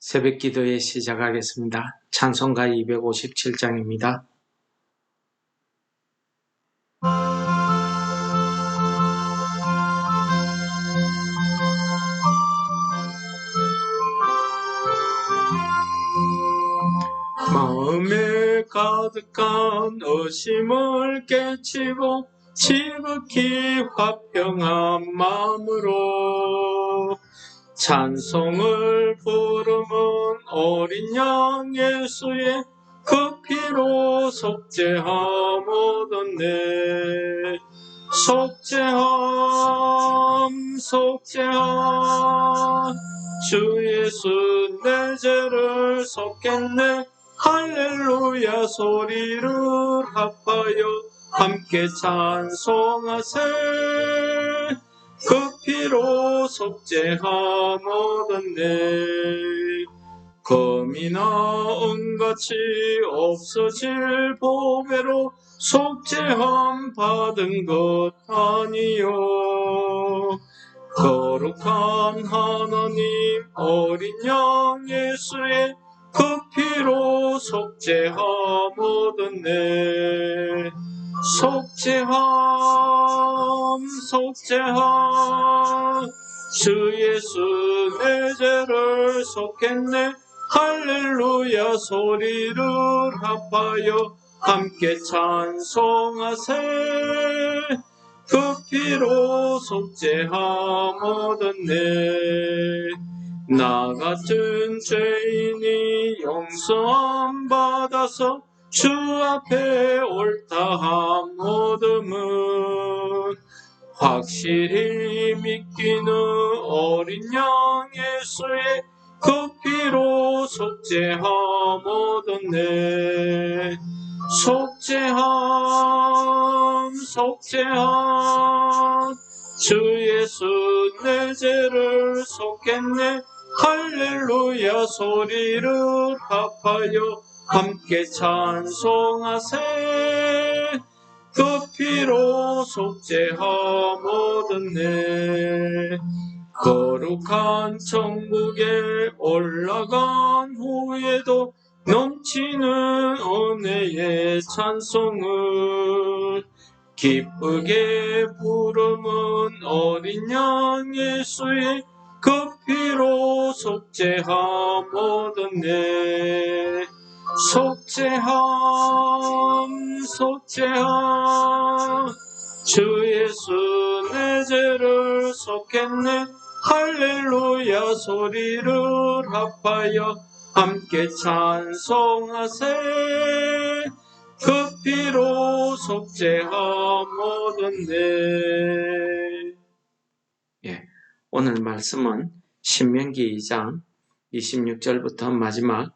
새벽 기도에 시작하겠습니다. 찬송가 257장입니다. 마음에 가득한 의심을 깨치고 지극히 화평한 마음으로 찬송을 부르는 어린 양 예수의 그 피로 속죄함 얻었네. 속죄함 주 예수 내 죄를 속겠네. 할렐루야 소리를 합하여 함께 찬송하세. 그 피로 속죄함 얻었네. 검이나 은같이 없어질 보배로 속죄함 받은 것 아니요. 거룩한 하나님 어린 양 예수의 그 피로 속죄함 얻었네. 속죄함 주 예수 내 죄를 속했네. 할렐루야 소리를 합하여 함께 찬송하세. 그 피로 속죄함 얻었네. 나 같은 죄인이 용서함 받아서 주 앞에 옳다함 얻음은 확실히 믿기는 어린 양 예수의 그 피로 속죄함 얻었네. 속죄함 주 예수 내 죄를 속했네. 할렐루야 소리를 합하여 함께 찬송하세. 그 피로 속죄함 얻었네. 거룩한 천국에 올라간 후에도 넘치는 은혜의 찬송을 기쁘게 부르는 어린 양 예수의 그 피로 속죄함 얻었네. 속죄함 주 예수 내 죄를 속했네. 할렐루야 소리를 합하여 함께 찬송하세. 그 피로 속죄함 얻었네. 오늘 말씀은 신명기 2장 26절부터 마지막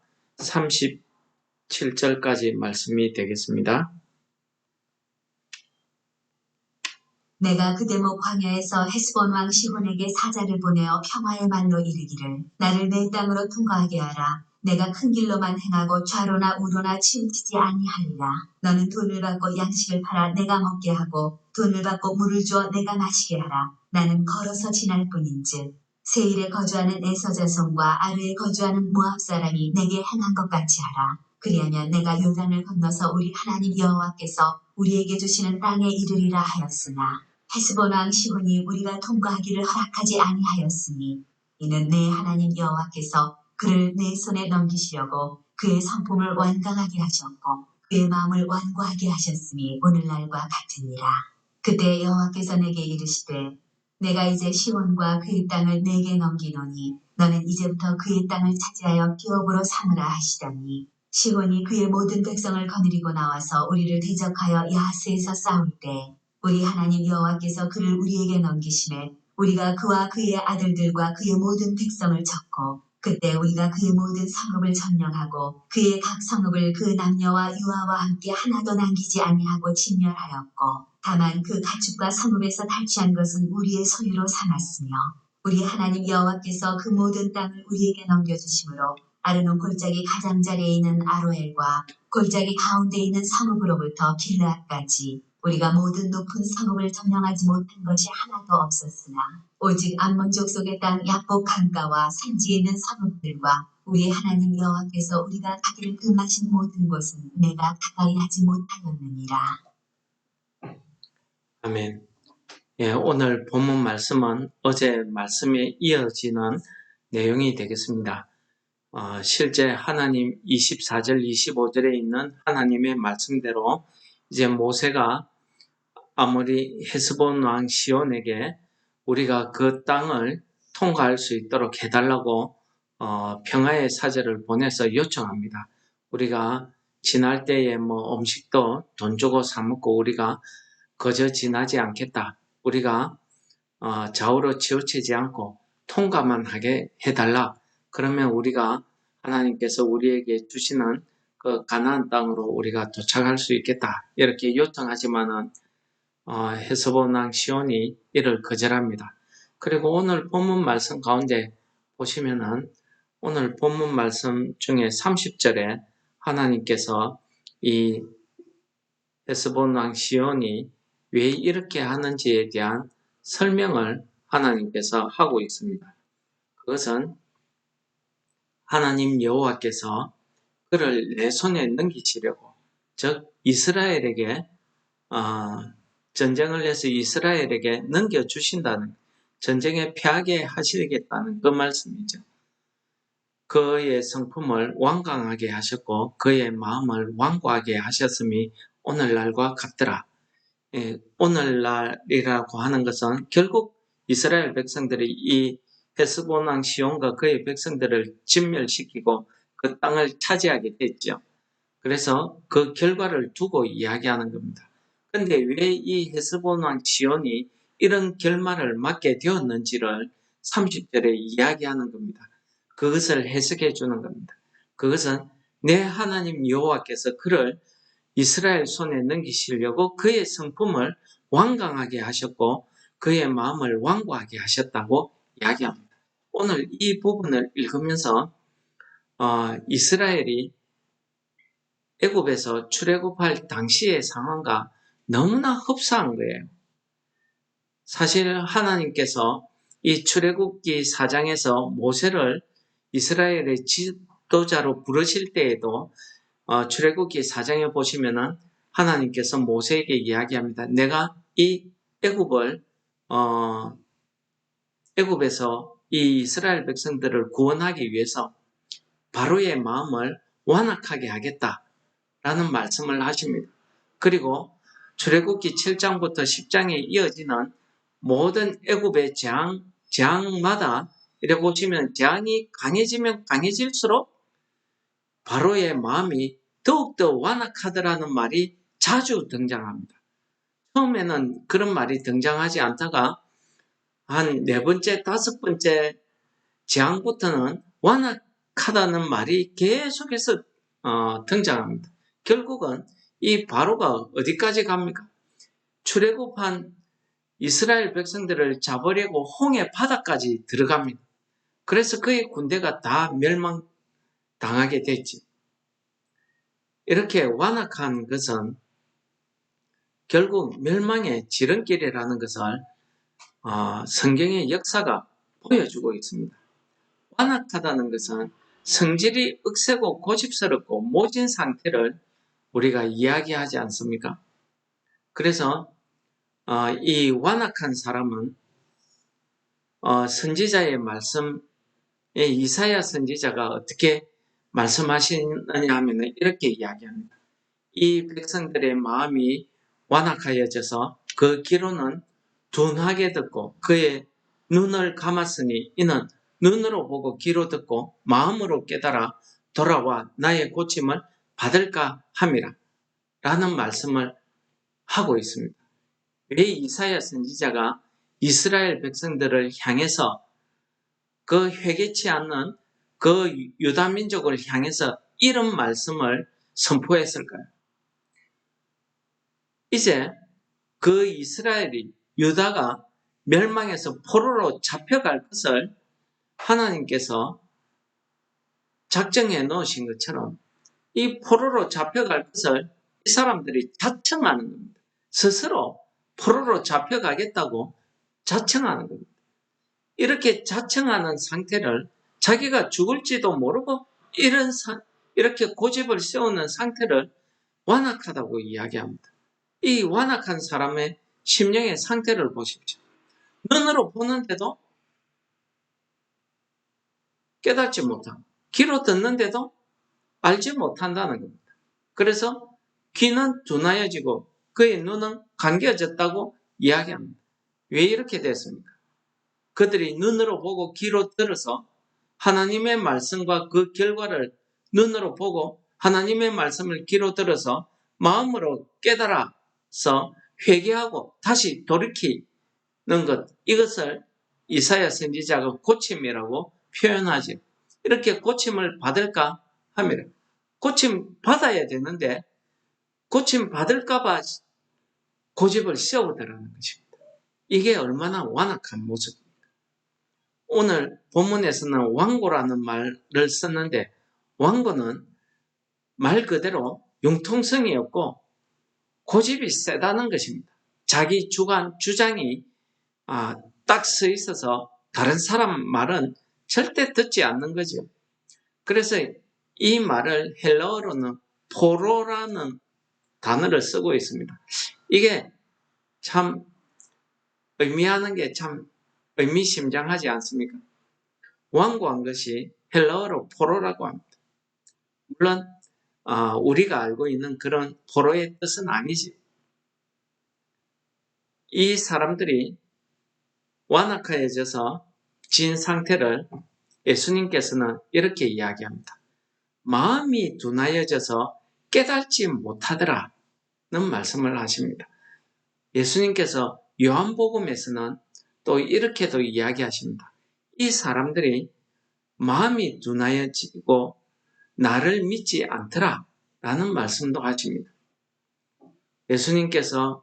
37절까지 말씀이 되겠습니다. 내가 그대목 광야에서 헤스본 왕 시혼에게 사자를 보내어 평화의 말로 이르기를 나를 내 땅으로 통과하게 하라. 내가 큰 길로만 행하고 좌로나 우로나 치우치지 아니하리라. 너는 돈을 받고 양식을 팔아 내가 먹게 하고 돈을 받고 물을 주어 내가 마시게 하라. 나는 걸어서 지날 뿐인즉 세일에 거주하는 에서 자손과 아르에 거주하는 모압 사람이 내게 행한 것 같이 하라. 그리하면 내가 요단을 건너서 우리 하나님 여호와께서 우리에게 주시는 땅에 이르리라 하였으나 헤스본 왕 시혼이 우리가 통과하기를 허락하지 아니하였으니 이는 내 하나님 여호와께서 그를 내 손에 넘기시려고 그의 성품을 완강하게 하셨고 그의 마음을 완고하게 하셨으니 오늘날과 같으니라. 그때 여호와께서 내게 이르시되 내가 이제 시혼과 그의 땅을 내게 넘기노니 너는 이제부터 그의 땅을 차지하여 기업으로 삼으라 하시더니 시혼이 그의 모든 백성을 거느리고 나와서 우리를 대적하여 야하스에서 싸울 때 우리 하나님 여호와께서 그를 우리에게 넘기심에 우리가 그와 그의 아들들과 그의 모든 백성을 쳤고 그때 우리가 그의 모든 성읍을 점령하고 그의 각 성읍을 그 남녀와 유아와 함께 하나도 남기지 아니하고 진멸하였고 다만 그 가축과 성읍에서 탈취한 것은 우리의 소유로 삼았으며 우리 하나님 여호와께서 그 모든 땅을 우리에게 넘겨주심으로 아르논 골짜기 가장자리에 있는 아로엘과 골짜기 가운데 있는 성읍으로부터 길르앗까지 우리가 모든 높은 성읍을 점령하지 못한 것이 하나도 없었으나 오직 암몬 족속의 땅 약복 강가와 산지에 있는 성읍들과 우리 하나님 여호와께서 우리가 가기를 금하신 모든 곳은 내가 가까이 하지 못하였느니라. 아멘. 예, 오늘 본문 말씀은 어제 말씀에 이어지는 내용이 되겠습니다. 실제 하나님 24절, 25절에 있는 하나님의 말씀대로 이제 모세가 아모리 헤스본 왕 시온에게 우리가 그 땅을 통과할 수 있도록 해달라고 평화의 사절을 보내서 요청합니다. 우리가 지날 때에 뭐 음식도 돈 주고 사 먹고 우리가 거저 지나지 않겠다. 우리가 좌우로 치우치지 않고 통과만 하게 해달라. 그러면 우리가 하나님께서 우리에게 주시는 그 가나안 땅으로 우리가 도착할 수 있겠다. 이렇게 요청하지만은 헤스본 왕 시온이 이를 거절합니다. 그리고 오늘 본문 말씀 가운데 보시면은 오늘 본문 말씀 중에 30절에 하나님께서 이 헤스본 왕 시온이 왜 이렇게 하는지에 대한 설명을 하나님께서 하고 있습니다. 그것은 하나님 여호와께서 그를 내 손에 넘기시려고, 즉 이스라엘에게 전쟁을 해서 이스라엘에게 넘겨주신다는, 전쟁에 패하게 하시겠다는 그 말씀이죠. 그의 성품을 완강하게 하셨고 그의 마음을 완고하게 하셨음이 오늘날과 같더라. 오늘날이라고 하는 것은 결국 이스라엘 백성들이 이 헤스본 왕 시온과 그의 백성들을 진멸시키고 그 땅을 차지하게 됐죠. 그래서 그 결과를 두고 이야기하는 겁니다. 근데 왜 이 헤스본 왕 시온이 이런 결말을 맞게 되었는지를 30절에 이야기하는 겁니다. 그것을 해석해 주는 겁니다. 그것은 내 하나님 여호와께서 그를 이스라엘 손에 넘기시려고 그의 성품을 완강하게 하셨고 그의 마음을 완고하게 하셨다고 이야기합니다. 오늘 이 부분을 읽으면서 이스라엘이 애굽에서 출애굽할 당시의 상황과 너무나 흡사한 거예요. 사실 하나님께서 이 출애굽기 4장에서 모세를 이스라엘의 지도자로 부르실 때에도 출애굽기 4장에 보시면은 하나님께서 모세에게 이야기합니다. 내가 이 애굽에서 이 이스라엘 백성들을 구원하기 위해서 바로의 마음을 완악하게 하겠다라는 말씀을 하십니다. 그리고 출애굽기 7장부터 10장에 이어지는 모든 애굽의 재앙마다 이렇게 보시면 재앙이 강해지면 강해질수록 바로의 마음이 더욱더 완악하더라는 말이 자주 등장합니다. 처음에는 그런 말이 등장하지 않다가 한 4번째, 5번째 재앙부터는 완악하다는 말이 계속해서 등장합니다. 결국은 이 바로가 어디까지 갑니까? 출애굽한 이스라엘 백성들을 잡으려고 홍해 바다까지 들어갑니다. 그래서 그의 군대가 다 멸망당하게 됐지. 이렇게 완악한 것은 결국 멸망의 지름길이라는 것을 성경의 역사가 보여주고 있습니다. 완악하다는 것은 성질이 억세고 고집스럽고 모진 상태를 우리가 이야기하지 않습니까? 그래서 이 완악한 사람은 선지자의 말씀에 이사야 선지자가 어떻게 말씀하시느냐 하면 이렇게 이야기합니다. 이 백성들의 마음이 완악하여져서 그 귀로는 둔하게 듣고 그의 눈을 감았으니 이는 눈으로 보고 귀로 듣고 마음으로 깨달아 돌아와 나의 고침을 받을까 함이라 라는 말씀을 하고 있습니다. 왜 이사야 선지자가 이스라엘 백성들을 향해서 그 회개치 않는 그 유다 민족을 향해서 이런 말씀을 선포했을까요? 이제 그 이스라엘이 유다가 멸망해서 포로로 잡혀갈 것을 하나님께서 작정해 놓으신 것처럼 이 포로로 잡혀갈 것을 이 사람들이 자청하는 겁니다. 스스로 포로로 잡혀가겠다고 자청하는 겁니다. 이렇게 자청하는 상태를 자기가 죽을지도 모르고 이렇게 고집을 세우는 상태를 완악하다고 이야기합니다. 이 완악한 사람의 심령의 상태를 보십시오. 눈으로 보는데도 깨닫지 못하고, 귀로 듣는데도 알지 못한다는 겁니다. 그래서 귀는 둔하여지고 그의 눈은 감겨졌다고 이야기합니다. 왜 이렇게 됐습니까? 그들이 눈으로 보고 귀로 들어서 하나님의 말씀과 그 결과를 눈으로 보고 하나님의 말씀을 귀로 들어서 마음으로 깨달아서 회개하고 다시 돌이키는 것, 이것을 이사야 선지자가 고침이라고 표현하죠. 이렇게 고침을 받을까 합니다. 고침 받아야 되는데 고침 받을까봐 고집을 세우더라는 것입니다. 이게 얼마나 완악한 모습입니까? 오늘 본문에서는 완고라는 말을 썼는데, 완고는 말 그대로 융통성이 없고 고집이 세다는 것입니다. 자기 주장이 딱 서 있어서 다른 사람 말은 절대 듣지 않는 거죠. 그래서 이 말을 헬라어로는 포로라는 단어를 쓰고 있습니다. 이게 참 의미하는 게 참 의미심장하지 않습니까? 완고한 것이 헬라어로 포로라고 합니다. 물론 우리가 알고 있는 그런 포로의 뜻은 아니지. 이 사람들이 완악해져서 진 상태를 예수님께서는 이렇게 이야기합니다. 마음이 둔하여져서 깨닫지 못하더라는 말씀을 하십니다. 예수님께서 요한복음에서는 또 이렇게도 이야기하십니다. 이 사람들이 마음이 둔하여지고 나를 믿지 않더라 라는 말씀도 하십니다. 예수님께서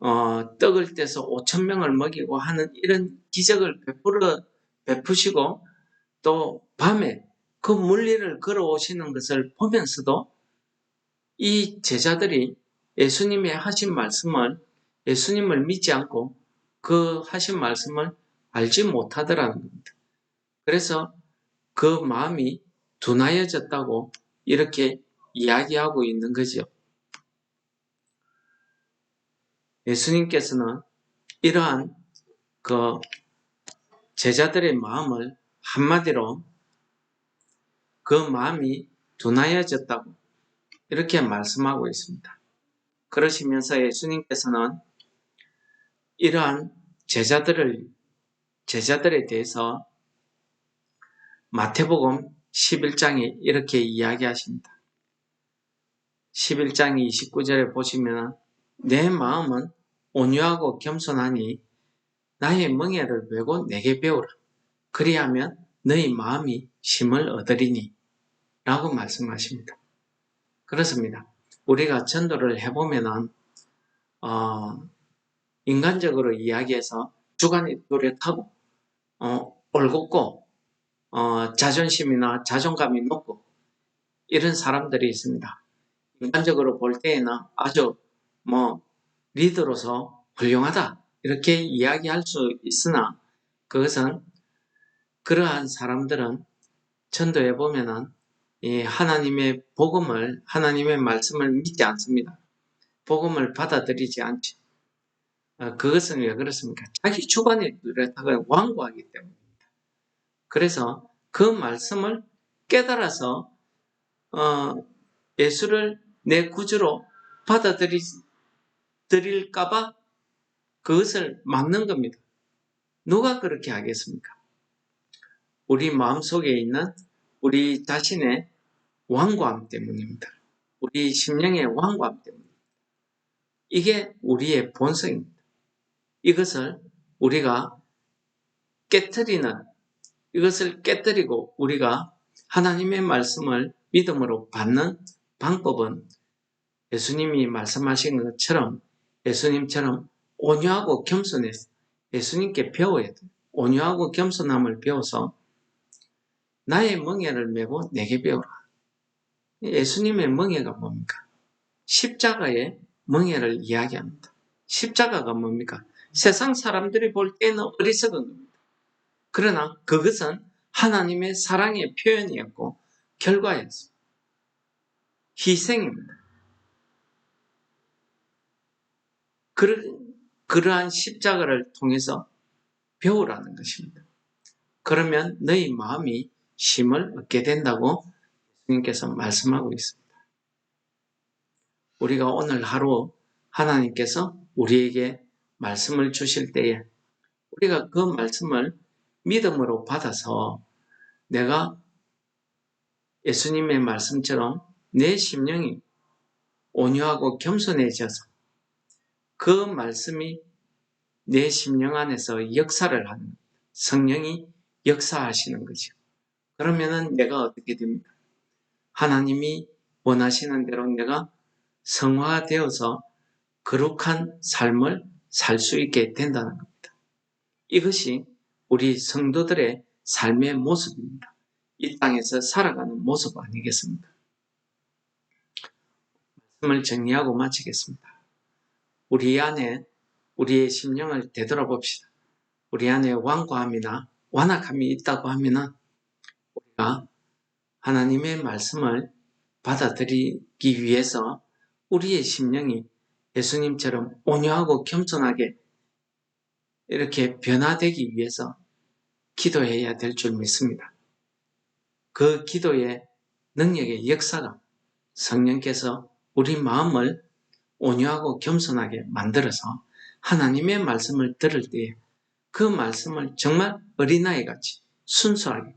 떡을 떼서 5,000명을 먹이고 하는 이런 기적을 베푸시고 또 밤에 그 물리를 걸어오시는 것을 보면서도 이 제자들이 예수님의 하신 말씀을, 예수님을 믿지 않고 그 하신 말씀을 알지 못하더라는 겁니다. 그래서 그 마음이 둔하여졌다고 이렇게 이야기하고 있는 거죠. 예수님께서는 이러한 그 제자들의 마음을 한마디로 그 마음이 둔하여졌다고 이렇게 말씀하고 있습니다. 그러시면서 예수님께서는 이러한 제자들에 대해서 마태복음 11장에 이렇게 이야기하십니다. 11장 29절에 보시면 내 마음은 온유하고 겸손하니 나의 멍에를 메고 내게 배우라. 그리하면 너희 마음이 쉼을 얻으리니 라고 말씀하십니다. 그렇습니다. 우리가 전도를 해보면은 인간적으로 이야기해서 주관이 뚜렷하고 올곧고 자존심이나 자존감이 높고 이런 사람들이 있습니다. 인간적으로 볼 때에는 아주 리더로서 훌륭하다 이렇게 이야기할 수 있으나 그것은 그러한 사람들은 전도해 보면은 하나님의 복음을, 하나님의 말씀을 믿지 않습니다. 복음을 받아들이지 않죠. 그것은 왜 그렇습니까? 자기 주관이 뚜렷하고 완고하기 때문입니다. 그래서 그 말씀을 깨달아서 예수를 내 구주로 받아들일까봐 그것을 막는 겁니다. 누가 그렇게 하겠습니까? 우리 마음속에 있는 우리 자신의 완고함 때문입니다. 우리 심령의 완고함 때문입니다. 이게 우리의 본성입니다. 이것을 우리가 이것을 깨뜨리고 우리가 하나님의 말씀을 믿음으로 받는 방법은 예수님이 말씀하신 것처럼 예수님처럼 온유하고 겸손해서 예수님께 배워야 돼요. 온유하고 겸손함을 배워서 나의 멍에를 메고 내게 배우라. 예수님의 멍에가 뭡니까? 십자가의 멍에를 이야기합니다. 십자가가 뭡니까? 세상 사람들이 볼 때는 어리석은 겁니다. 그러나 그것은 하나님의 사랑의 표현이었고 결과였습니다. 희생입니다. 그러한 십자가를 통해서 배우라는 것입니다. 그러면 너희 마음이 쉼을 얻게 된다고 예수님께서 말씀하고 있습니다. 우리가 오늘 하루 하나님께서 우리에게 말씀을 주실 때에 우리가 그 말씀을 믿음으로 받아서 내가 예수님의 말씀처럼 내 심령이 온유하고 겸손해져서 그 말씀이 내 심령 안에서 역사를 하는 성령이 역사하시는 거죠. 그러면은 내가 어떻게 됩니까? 하나님이 원하시는 대로 내가 성화되어서 거룩한 삶을 살 수 있게 된다는 겁니다. 이것이 우리 성도들의 삶의 모습입니다. 이 땅에서 살아가는 모습 아니겠습니까? 말씀을 정리하고 마치겠습니다. 우리 안에 우리의 심령을 되돌아봅시다. 우리 안에 완고함이나 완악함이 있다고 하면 우리가 하나님의 말씀을 받아들이기 위해서 우리의 심령이 예수님처럼 온유하고 겸손하게 이렇게 변화되기 위해서 기도해야 될 줄 믿습니다. 그 기도의 능력의 역사가 성령께서 우리 마음을 온유하고 겸손하게 만들어서 하나님의 말씀을 들을 때에 그 말씀을 정말 어린아이 같이 순수하게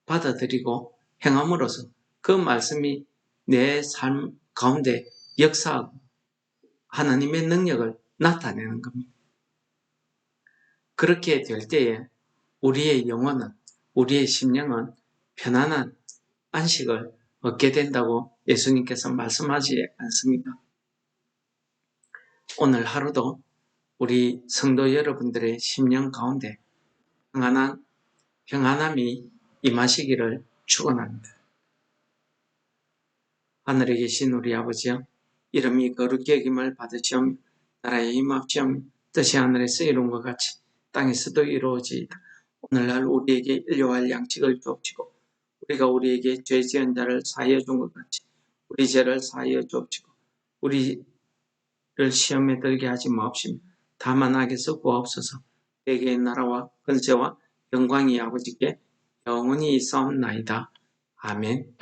받아들이고 행함으로써 그 말씀이 내 삶 가운데 역사하고 하나님의 능력을 나타내는 겁니다. 그렇게 될 때에 우리의 영혼은, 우리의 심령은 편안한 안식을 얻게 된다고 예수님께서 말씀하지 않습니까? 오늘 하루도 우리 성도 여러분들의 심령 가운데 평안함이 임하시기를 축원합니다. 하늘에 계신 우리 아버지여, 이름이 거룩히 여김을 받으시오며 나라의 임합시오며 뜻이 하늘에서 이룬 것 같이 땅에서도 이루어지이다. 오늘날 우리에게 일용할 양식을 주옵시고 우리가 우리에게 죄 지은 자를 사하여 준 것 같이 우리 죄를 사하여 주옵시고 우리를 시험에 들게 하지 마옵시며 다만 악에서 구하옵소서. 내게의 나라와 권세와 영광이 아버지께 영원히 있사옵나이다. 아멘.